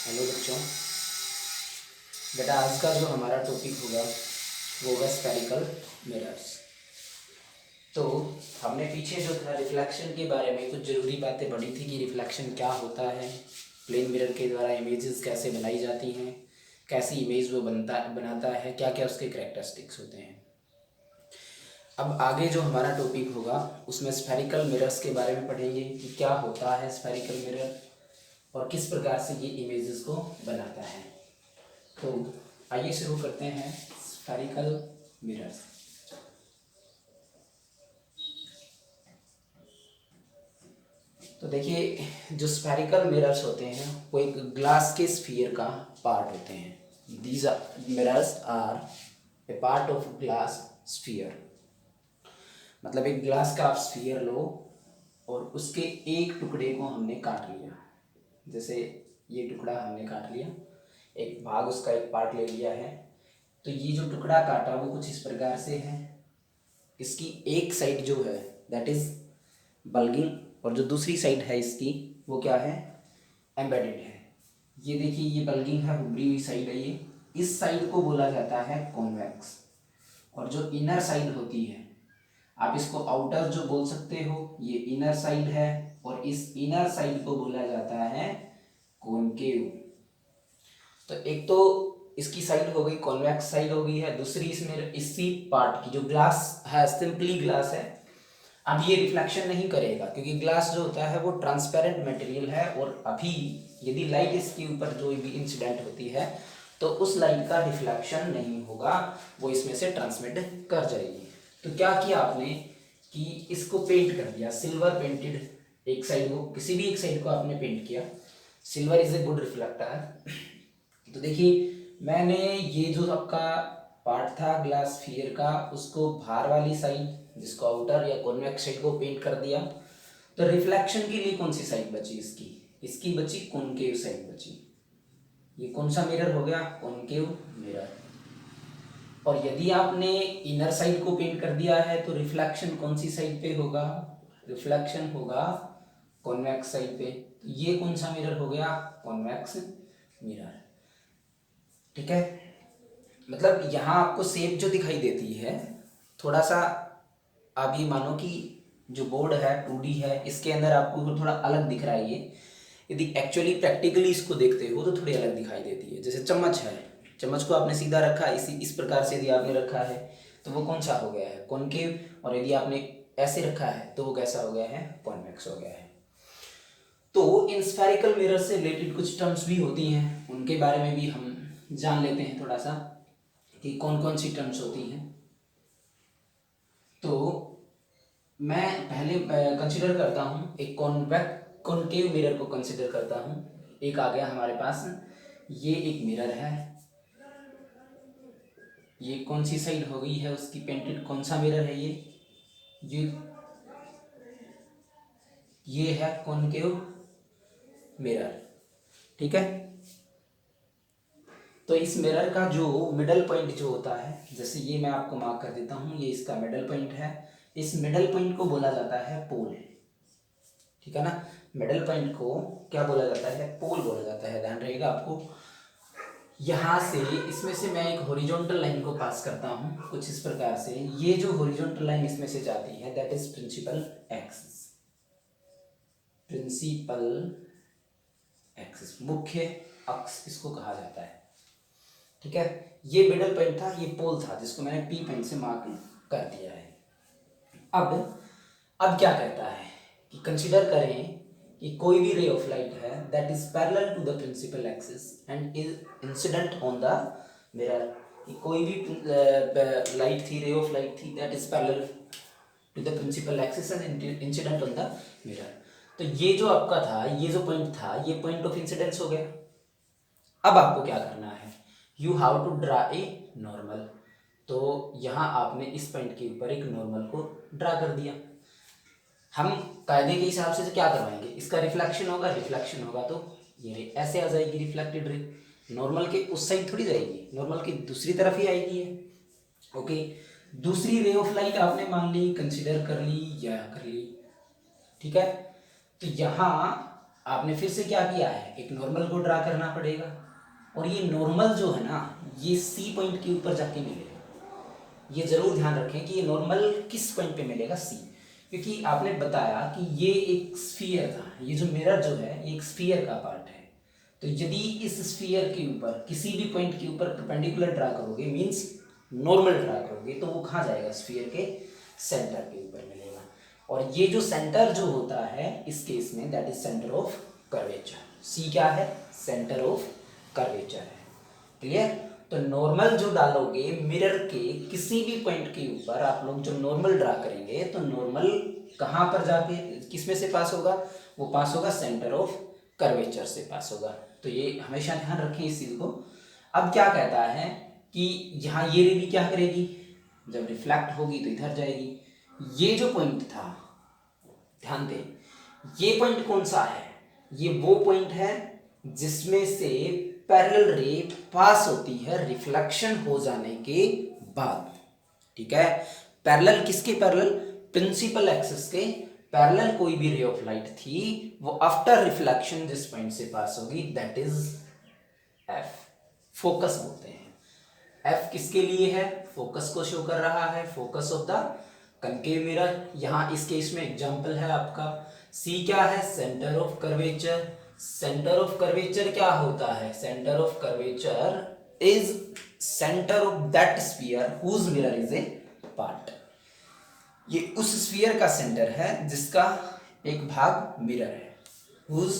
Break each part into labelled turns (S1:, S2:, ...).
S1: Hello बच्चों। बेटा आज का जो हमारा टॉपिक होगा वो होगा स्फेरिकल मिरर्स। तो हमने पीछे जो था रिफ्लेक्शन के बारे में कुछ ज़रूरी बातें पढ़ी थी कि रिफ्लेक्शन क्या होता है, प्लेन मिरर के द्वारा इमेजेस कैसे बनाई जाती हैं, कैसी इमेज वो बनाता है, क्या क्या उसके कैरेक्टरिस्टिक्स होते हैं। अब आगे जो हमारा टॉपिक होगा उसमें स्फेरिकल मिरर्स के बारे में पढ़ेंगे कि क्या होता है स्फेरिकल मिरर और किस प्रकार से ये इमेजेस को बनाता है। तो आइए शुरू करते हैं स्फेरिकल मिरर्स। तो देखिए जो स्फेरिकल मिरर्स होते हैं वो एक ग्लास के स्फीयर का पार्ट होते हैं। These mirrors are a part of glass sphere. मतलब एक ग्लास का आप स्फीयर लो और उसके एक टुकड़े को हमने काट लिया। जैसे ये टुकड़ा हमने काट लिया, एक भाग उसका एक पार्ट ले लिया है। तो ये जो टुकड़ा काटा वो कुछ इस प्रकार से है। इसकी एक साइड जो है दैट इज बल्गिंग और जो दूसरी साइड है इसकी वो क्या है, एम्बेडेड है। ये देखिए ये बल्गिंग है, उभरी हुई साइड है ये। इस साइड को बोला जाता है कॉन्वेक्स। और जो इनर साइड होती है आप इसको आउटर जो बोल सकते हो, ये इनर साइड है और इस इनर साइड को बोला जाता है कॉनकेव। तो एक तो इसकी साइड हो गई, कॉन्वेक्स साइड हो गई है। दूसरी इसमें इसी पार्ट की जो ग्लास है, सिंपली ग्लास है। अब ये रिफ्लेक्शन नहीं करेगा क्योंकि ग्लास जो होता है वो ट्रांसपेरेंट मटेरियल है और अभी यदि लाइट इसके ऊपर जो भी इंसिडेंट होती है तो उस लाइट का रिफ्लेक्शन नहीं होगा, वो इसमें से ट्रांसमिट कर जाएगी। तो क्या किया आपने कि इसको पेंट कर दिया, सिल्वर पेंटेड। एक साइड को, किसी भी एक साइड को आपने पेंट किया। Silver is a good reflector. तो देखिए मैंने ये जो आपका पार्ट था ग्लास स्फीयर का उसको बाहर वाली साइड जिसको आउटर या कॉन्वेक्स साइड को पेंट कर दिया। तो रिफ्लेक्शन के लिए कौन सी साइड बची इसकी, इसकी बची कॉनकेव साइड बची। ये कौन सा मिरर हो गया, कॉनकेव मिरर। और यदि आपने इनर साइड को पेंट कर दिया है तो रिफ्लेक्शन कौन सी साइड पे होगा, रिफ्लेक्शन होगा कॉन्वेक्स साइड पे। तो ये कौन सा मिरर हो गया, कॉन्वेक्स मिरर। ठीक है, मतलब यहाँ आपको शेप जो दिखाई देती है थोड़ा सा, आप ये मानो कि जो बोर्ड है 2D है, इसके अंदर आपको थोड़ा अलग दिख रहा है ये। यदि एक्चुअली प्रैक्टिकली इसको देखते हो तो थोड़ी अलग दिखाई देती है। जैसे चम्मच है, चम्मच को आपने सीधा रखा है, इस प्रकार से यदि आपने रखा है तो वो कौन सा हो गया है, कॉनकेव। और यदि आपने ऐसे रखा है तो वो कैसा हो गया है, कॉन्वेक्स हो गया है। तो इन स्फेरिकल मिरर से रिलेटेड कुछ टर्म्स भी होती हैं, उनके बारे में भी हम जान लेते हैं थोड़ा सा कि कौन कौन सी टर्म्स होती हैं। तो मैं पहले कंसिडर करता हूँ एक कॉनकेव मिरर को कंसिडर करता हूँ। एक आ गया हमारे पास, ये एक मिरर है। ये कौन सी साइड हो गई है उसकी पेंटेड, कौन सा मिरर है ये ये है कॉनकेव मिरर। ठीक है, तो इस मिरर का जो मिडल पॉइंट जो होता है, जैसे ये मैं आपको मार्क कर देता हूँ, ये इसका मिडल पॉइंट है। इस मिडल पॉइंट को बोला जाता है पोल। ठीक है ना, मिडल पॉइंट को क्या बोला जाता है, पोल बोला जाता है, ध्यान रहेगा आपको। यहाँ से इसमें से मैं एक हॉरिजॉन्टल लाइन को पास करता हूँ कुछ इस प्रकार से। ये जो हॉरिजॉन्टल लाइन इसमें से जाती है that is principal axis. Principal axis, मुख्य अक्ष इसको कहा जाता है। ठीक है, ये मिडल पॉइंट था, ये पोल था जिसको मैंने पी पॉइंट से मार्क कर दिया है। अब क्या कहता है कि कंसीडर करें कि कोई भी रे ऑफ लाइट है that is parallel to the principal axis and is incident on the mirror. कोई भी लाइट थी, रे ऑफ लाइट थी that is parallel to the principal axis and incident on the mirror. तो ये जो आपका था, ये जो पॉइंट था, ये पॉइंट ऑफ इंसिडेंस हो गया। अब आपको क्या करना है, you have to draw a normal. तो यहाँ आपने इस पॉइंट के ऊपर एक नॉर्मल को ड्रा कर दिया। हम कायदे के हिसाब से क्या करवाएंगे, इसका रिफ्लेक्शन होगा, रिफ्लेक्शन होगा तो ये रे ऐसे आ जाएगी रिफ्लेक्टेड रे। नॉर्मल के उस साइड थोड़ी जाएगी, नॉर्मल की दूसरी तरफ ही आएगी है। ओके, दूसरी रे ऑफ लाइट आपने मान ली, कंसीडर कर ली या कर ली। ठीक है, तो यहाँ आपने फिर से क्या किया है, एक नॉर्मल को ड्रा करना पड़ेगा, और ये नॉर्मल जो है ना ये सी पॉइंट के ऊपर जाके मिलेगा। ये जरूर ध्यान रखें कि ये नॉर्मल किस पॉइंट पे मिलेगा, सी, क्योंकि आपने बताया कि ये एक स्फीयर था, ये जो मिरर जो है ये एक स्फीयर का पार्ट है। तो यदि इस स्फीयर के ऊपर किसी भी पॉइंट के ऊपर परपेंडिकुलर ड्रा करोगे, मींस नॉर्मल ड्रा करोगे, तो वो कहाँ जाएगा, स्फीयर के सेंटर के ऊपर मिलेगा। और ये जो सेंटर जो होता है इस केस में, that is centre of curvature. C क्या है, सेंटर ऑफ कर्वेचर है। क्लियर। तो नॉर्मल जो डालोगे मिरर के किसी भी पॉइंट के ऊपर, आप लोग जो नॉर्मल ड्रा करेंगे तो नॉर्मल कहाँ पर जाके किस में से पास होगा, वो पास होगा सेंटर ऑफ कर्वेचर से पास होगा। तो ये हमेशा ध्यान रखें इस चीज को। अब क्या कहता है कि यहाँ ये रे भी क्या करेगी, जब रिफ्लेक्ट होगी तो इधर जाएगी। ये जो पॉइंट था, ध्यान दें, ये पॉइंट कौन सा है, ये वो पॉइंट है जिसमें से पैरेलल रे पास होती है रिफ्लेक्शन हो जाने के बाद। ठीक है, पैरेलल किसके पैरेलल, प्रिंसिपल एक्सिस के पैरेलल कोई भी रे ऑफ लाइट थी, वो आफ्टर रिफ्लेक्शन जिस पॉइंट से पास होगी दैट इज एफ, फोकस बोलते हैं। एफ किसके लिए है, फोकस को शो कर रहा है, focus of the concave mirror. यहां इस केस में एग्जांपल है आपका, सी क्या है, centre of curvature. Centre of curvature क्या होता है, centre of curvature is centre of that sphere whose mirror is a part. ये उस स्फीयर का सेंटर है जिसका एक भाग मिरर है, whose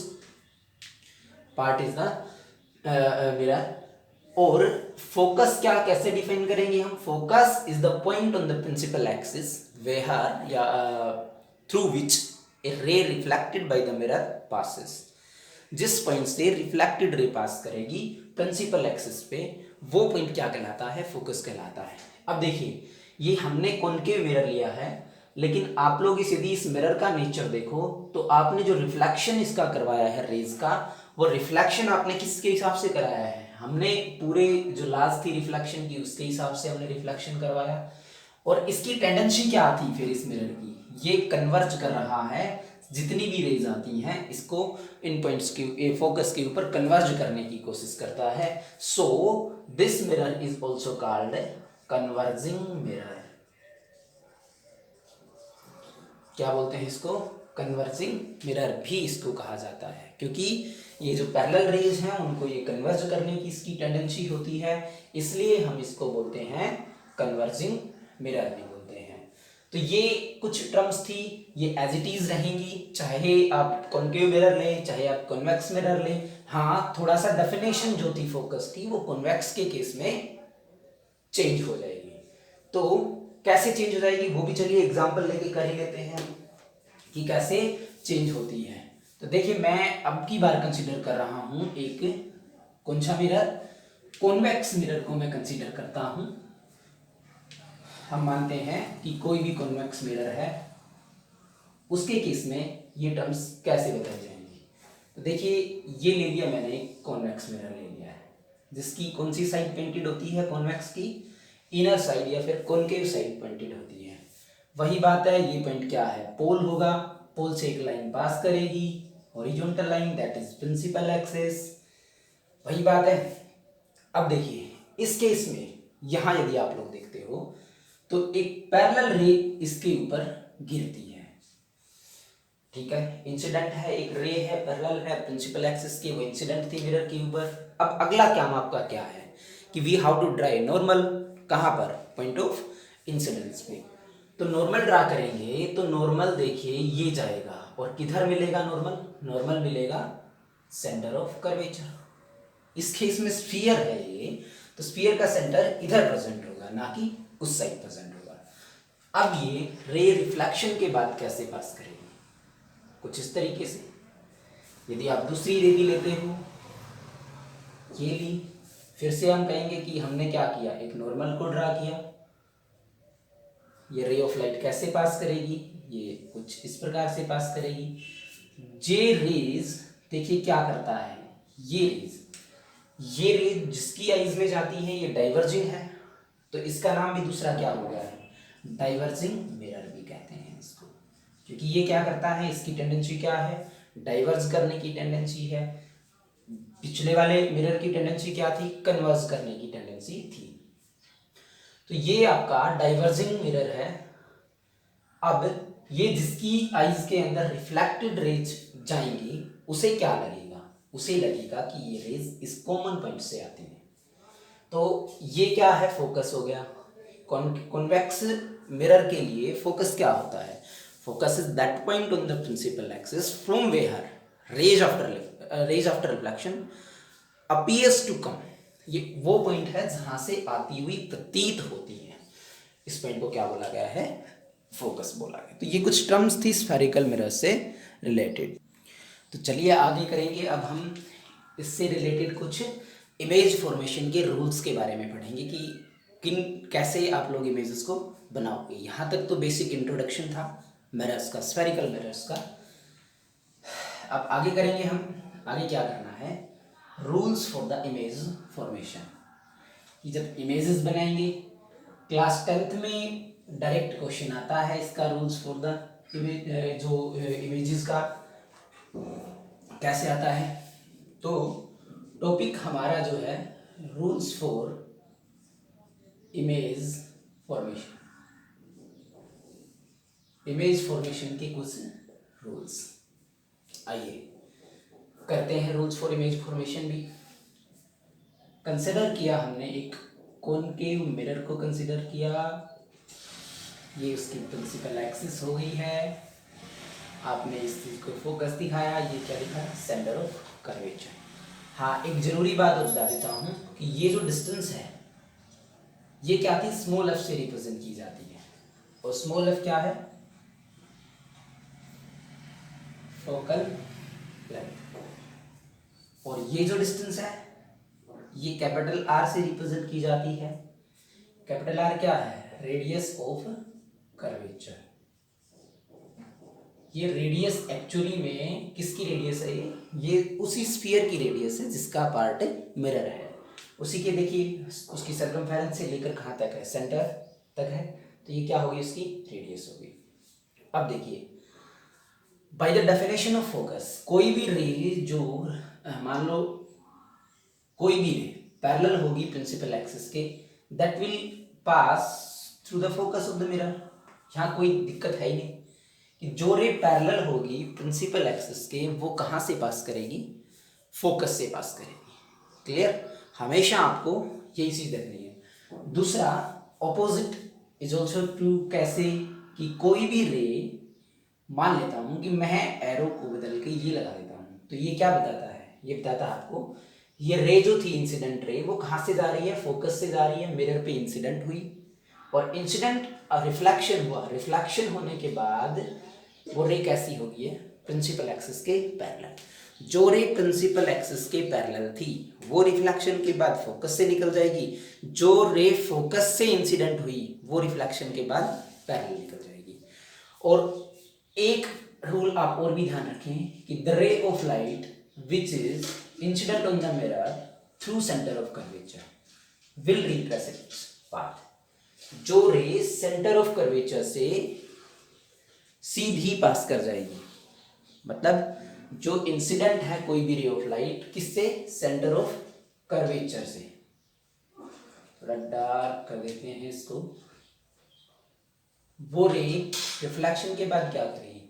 S1: part is the mirror. और फोकस क्या कैसे डिफाइन करेंगे हम, focus is the point on the principal axis where या through which a ray reflected by the mirror passes. जिस पॉइंट से रिफ्लेक्टेड रे पास करेगी प्रिंसिपल एक्सिस पे, वो पॉइंट क्या कहलाता है, फोकस कहलाता है। अब देखिए ये हमने कॉनकेव मिरर लिया है, लेकिन आप लोग यदि इस मिरर का नेचर देखो तो आपने जो रिफ्लेक्शन इसका करवाया है रेज का, वो रिफ्लेक्शन आपने किसके हिसाब से कराया है, हमने पूरे जो लास्ट थी रिफ्लेक्शन की उसके हिसाब से हमने रिफ्लेक्शन करवाया। और इसकी टेंडेंसी क्या थी फिर इस मिरर की, ये कन्वर्ज कर रहा है, जितनी भी रेज आती हैं इसको इन पॉइंट्स के फोकस के ऊपर कन्वर्ज करने की कोशिश करता है। So this mirror is also called converging mirror. क्या बोलते हैं इसको, कन्वर्जिंग मिरर भी इसको कहा जाता है, क्योंकि ये जो पैरेलल रेज हैं उनको ये कन्वर्ज करने की इसकी टेंडेंसी होती है, इसलिए हम इसको बोलते हैं कन्वर्जिंग मिरर भी बोलते हैं। तो ये कुछ टर्म्स थी, ये एज इट इज रहेंगी, चाहे आप कॉनकेव मिरर लें चाहे आप कॉन्वेक्स मिरर लें। हाँ, थोड़ा सा डेफिनेशन जो थी फोकस की वो कॉन्वेक्स के केस में चेंज हो जाएगी। तो कैसे चेंज हो जाएगी वो भी चलिए एग्जांपल लेके कर ही लेते हैं कि कैसे चेंज होती है। तो देखिए मैं अब की बार कंसीडर कर रहा हूं एक कौन सा मिरर, कॉन्वेक्स मिरर को मैं कंसीडर करता हूं। हम मानते हैं कि कोई भी कॉन्वेक्स मिरर है, उसके केस में ये टर्म्स कैसे बदल जाएंगी। तो देखिए ये ले लिया मैंने, एक कॉन्वेक्स मिरर ले लिया है जिसकी कौन सी साइड पेंटेड होती है, कॉन्वेक्स की इनर साइड या फिर कॉनकेव साइड पेंटेड होती है। वही बात है, ये पॉइंट क्या है, पोल होगा, पोल से एक लाइन पास करेगी, horizontal line that is principal axis. वही बात है। अब देखिए इस केस में यहां यदि आप लोग देखते हो तो एक पैरेलल रे इसके ऊपर गिरती है। ठीक है, इंसिडेंट है, एक रे है, पैरेलल है प्रिंसिपल एक्सिस की, वो इंसिडेंट थी मिरर के ऊपर। अब अगला काम आपका क्या है कि we how to draw normal, कहां पर, पॉइंट ऑफ इंसिडेंस पे। तो नॉर्मल ड्रा करेंगे तो नॉर्मल देखिए ये जाएगा और किधर मिलेगा नॉर्मल, नॉर्मल मिलेगा सेंटर ऑफ कर्वेचर। इस केस में स्फीयर है ये, तो स्फीयर का सेंटर इधर प्रेजेंट होगा ना कि उस साइड प्रेजेंट होगा। अब ये रे रिफ्लेक्शन के बाद कैसे पास करेगी, कुछ इस तरीके से। यदि आप दूसरी रे भी लेते हो, ये ली, फिर से हम कहेंगे कि हमने क्या किया, एक नॉर्मल को ड्रा किया। ये रे ऑफ लाइट कैसे पास करेगी, ये कुछ इस प्रकार से पास करेगी। जे रेज देखिए क्या करता है, ये रेज जिसकी आइज में जाती है ये डाइवर्जिंग है, तो इसका नाम भी दूसरा क्या हो गया है, डाइवर्जिंग मिरर भी कहते हैं इसको। क्योंकि ये क्या करता है, इसकी टेंडेंसी क्या है, डाइवर्ज करने की टेंडेंसी है। पिछले वाले मिरर की टेंडेंसी क्या थी? कन्वर्ज करने की टेंडेंसी थी। तो ये आपका डाइवर्जिंग मिरर है। अब ये जिसकी आईज के अंदर रिफ्लेक्टेड रेज जाएंगी उसे क्या लगेगा? उसे लगेगा कि ये रेज इस कॉमन पॉइंट से आती है। तो ये क्या है? फोकस हो गया। कॉन्वेक्स मिरर के लिए फोकस क्या होता है? Focus is that point on the principal axis from where rays after reflection appears to come. ये वो पॉइंट है जहां से आती हुई प्रतीत होती है। इस पॉइंट को क्या बोला गया है? फोकस बोला गया। तो ये कुछ टर्म्स थी स्फेरिकल मिरर से रिलेटेड। तो चलिए आगे करेंगे। अब हम इससे रिलेटेड कुछ इमेज फॉर्मेशन के रूल्स के बारे में पढ़ेंगे कि कैसे आप लोग इमेजेस को बनाओगे। यहाँ तक तो बेसिक इंट्रोडक्शन था मिरर्स का, स्फेरिकल मिरर्स का। अब आगे करेंगे हम। आगे क्या करना है? Rules for the image formation. कि जब इमेजेस बनाएंगे, क्लास 10th में डायरेक्ट क्वेश्चन आता है इसका, रूल्स फॉर द इमेज, जो इमेजेस का कैसे आता है। तो टॉपिक हमारा जो है rules for image formation. Image formation के कुछ रूल्स। आइए करते हैं रूल्स फॉर इमेज फॉर्मेशन भी। कंसिडर किया हमने एक कॉनकेव मिरर को कंसिडर किया। ये उसकी प्रिंसिपल एक्सिस हो गई है। आपने इस चीज को फोकस दिखाया। ये क्या दिखाया? Centre of curvature. हाँ, एक जरूरी बात बता देता हूँ कि ये जो डिस्टेंस है ये क्या थी? स्मॉल एफ से रिप्रेजेंट की जाती है। और स्मॉल एफ क्या है? Focal length. और ये जो डिस्टेंस है ये कैपिटल आर से रिप्रेजेंट की जाती है। कैपिटल आर क्या है? Radius of curvature. ये रेडियस एक्चुअली में किसकी रेडियस है? ये उसी स्फीयर की रेडियस है जिसका पार्ट मिरर है। उसी के देखिए उसकी सर्कमफेरेंस से लेकर कहाँ तक है? सेंटर तक है। तो ये क्या होगी? उसकी रेडियस होगी। अब देखिए, by the definition of focus, कोई भी रे जो मान लो कोई भी रे पैरेलल होगी प्रिंसिपल एक्सिस के, that will pass through the focus of the mirror. यहाँ कोई दिक्कत है ही नहीं कि जो रे पैरेलल होगी प्रिंसिपल एक्सिस के वो कहाँ से पास करेगी? फोकस से पास करेगी। क्लियर? हमेशा आपको यही चीज देखनी है। दूसरा, ऑपोजिट इज ऑल्सो ट्रू। कैसे? कि कोई भी रे, मान लेता हूं कि मैं एरो को बदल के ये लगा देता हूं, तो ये क्या बताता है? ये बताता है आपको ये रे जो थी इंसिडेंट रे वो कहाँ से जा रही है? फोकस से जा रही है। मिरर पे इंसिडेंट हुई और इंसिडेंट रिफ्लेक्शन हुआ। रिफ्लेक्शन होने के बाद वो रे कैसी होगी है? प्रिंसिपल एक्सिस के पैरेलल। जो रे प्रिंसिपल एक्सिस के पैरेलल थी वो रिफ्लेक्शन के बाद फोकस से निकल जाएगी। जो रे फोकस से इंसिडेंट हुई वो रिफ्लेक्शन के बाद पैरेलल निकल जाएगी। और एक रूल आप और भी ध्यान रखें कि द रे of light which is incident on the mirror through centre of curvature will retrace its path. जो रे सेंटर ऑफ कर्वेचर से सीधी पास कर जाएगी, मतलब जो इंसिडेंट है कोई भी रे ऑफ लाइट किससे? सेंटर ऑफ कर्वेचर से। थोड़ा डार्क कर देते हैं इसको। वो रे रिफ्लेक्शन के बाद क्या करेगी?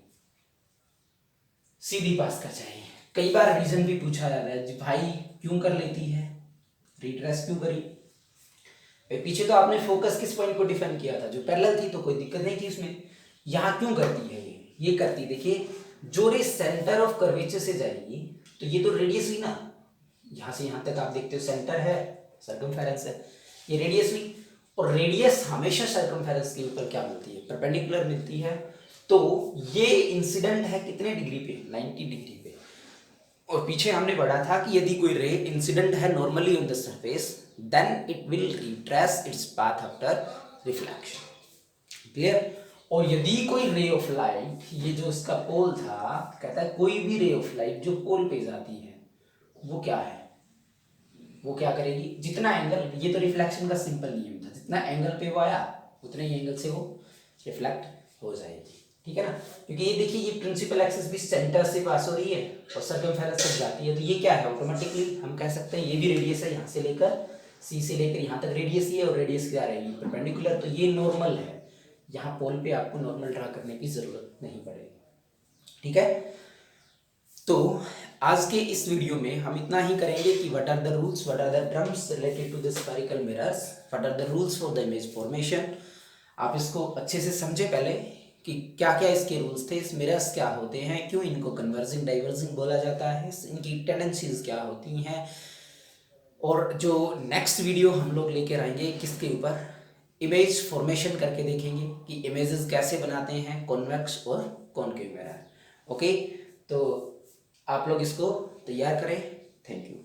S1: सीधी पास कर जाएगी। कई बार रीजन भी पूछा जाता है, भाई क्यों कर लेती है, रिट्रेस क्यों करी? पीछे तो आपने फोकस किस पॉइंट को डिफाइन किया था? जो पैरेलल थी, तो कोई दिक्कत नहीं थी उसमें। यहाँ क्यों करती है ये करती, देखिए जो रे सेंटर ऑफ कर्वेचर से जाएगी तो ये तो रेडियस हुई ना, यहाँ से यहाँ तक आप देखते हो सेंटर है, सर्कमफेरेंस है, ये रेडियस हुई। और रेडियस हमेशा सर्कमफेरेंस के ऊपर क्या मिलती है? परपेंडिकुलर मिलती है। तो ये इंसिडेंट है कितने डिग्री पे? 90 डिग्री पे। और पीछे हमने पढ़ा था कि यदि कोई रे इंसिडेंट है normally on the surface, then it will retrace its path after reflection. Clear? और यदि कोई रे ऑफ लाइट, ये जो इसका पोल था, कहता है कोई भी रे ऑफ लाइट जो पोल पे जाती है वो क्या है? वो क्या करेगी? जितना एंगल, ये तो रिफ्लेक्शन का सिंपल नियम था, जितना एंगल पे वो आया उतने ही एंगल से वो रिफ्लेक्ट हो जाएगी। ठीक है ना, क्योंकि ये देखिए ये प्रिंसिपल एक्सिस भी सेंटर से पास हो रही है और सर्कमफेरेंस तक जाती है, तो ये क्या है ऑटोमेटिकली हम कह सकते हैं ये भी रेडियस है, यहाँ से लेकर सी से लेकर यहाँ तक रेडियस ही है, और रेडियस क्या रहेगी परपेंडिकुलर, तो ये नॉर्मल है, यहाँ पोल पे आपको नॉर्मल ड्रा करने की जरूरत नहीं पड़ेगी। ठीक है, तो आज के इस वीडियो में हम इतना ही करेंगे कि what are the rules, what are the terms related to the spherical mirrors, what are the rules for the image formation. आप इसको अच्छे से समझे पहले कि क्या क्या इसके रूल्स थे, इस मिरर्स क्या होते हैं, क्यों इनको कन्वर्जिंग डाइवर्जिंग बोला जाता है, इनकी टेंडेंसीज क्या होती हैं, और जो नेक्स्ट वीडियो हम लोग लेकर आएंगे किसके ऊपर, इमेज फॉर्मेशन करके देखेंगे कि इमेजेस कैसे बनाते हैं कॉन्वेक्स और कॉनकेव मिरर। ओके, तो आप लोग इसको तैयार करें। Thank you.